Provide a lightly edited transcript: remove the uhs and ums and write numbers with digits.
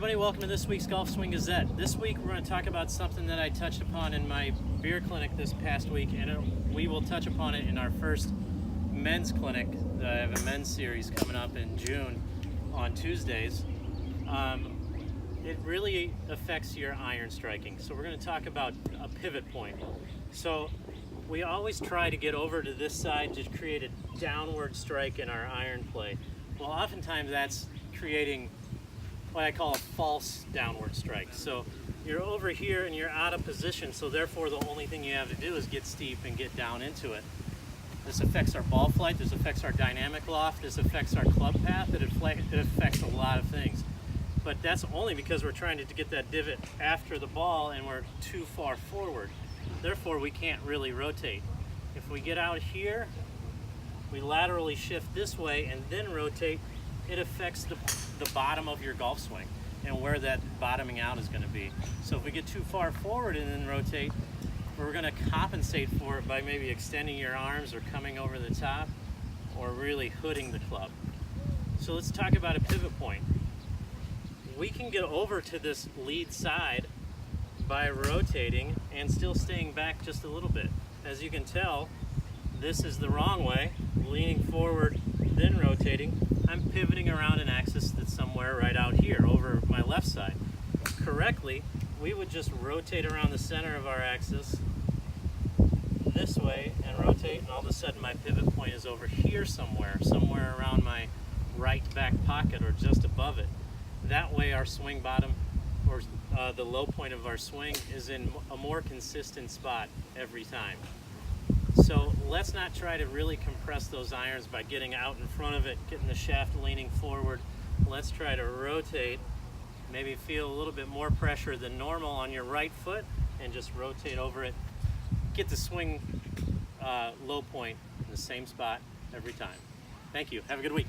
everybody, welcome to this week's Golf Swing Gazette. This week we're going to talk about something that I touched upon in my beer clinic this past week, and we will touch upon it in our first men's clinic. I have a men's series coming up in June on Tuesdays. It really affects your iron striking. So we're going to talk about a pivot point. So we always try to get over to this side to create a downward strike in our iron play. Well, oftentimes that's creating what I call a false downward strike. So you're over here and you're out of position, so therefore the only thing you have to do is get steep and get down into it. This affects our ball flight, this affects our dynamic loft, this affects our club path, it affects a lot of things. But that's only because we're trying to get that divot after the ball and we're too far forward. Therefore we can't really rotate. If we get out here, we laterally shift this way and then rotate, it affects the bottom of your golf swing and where that bottoming out is going to be. So if we get too far forward and then rotate, we're going to compensate for it by maybe extending your arms or coming over the top or really hooding the club. So let's talk about a pivot point. We can get over to this lead side by rotating and still staying back just a little bit. As you can tell, this is the wrong way, leaning forward, then rotating. I'm pivoting around an axis that's somewhere right out here over my left side. Correctly, we would just rotate around the center of our axis this way and rotate, and all of a sudden my pivot point is over here somewhere around my right back pocket or just above it. That way our swing bottom, or the low point of our swing, is in a more consistent spot every time. So let's not try to really compress those irons by getting out in front of it, getting the shaft leaning forward. Let's try to rotate, maybe feel a little bit more pressure than normal on your right foot and just rotate over it. Get the swing low point in the same spot every time. Thank you. Have a good week.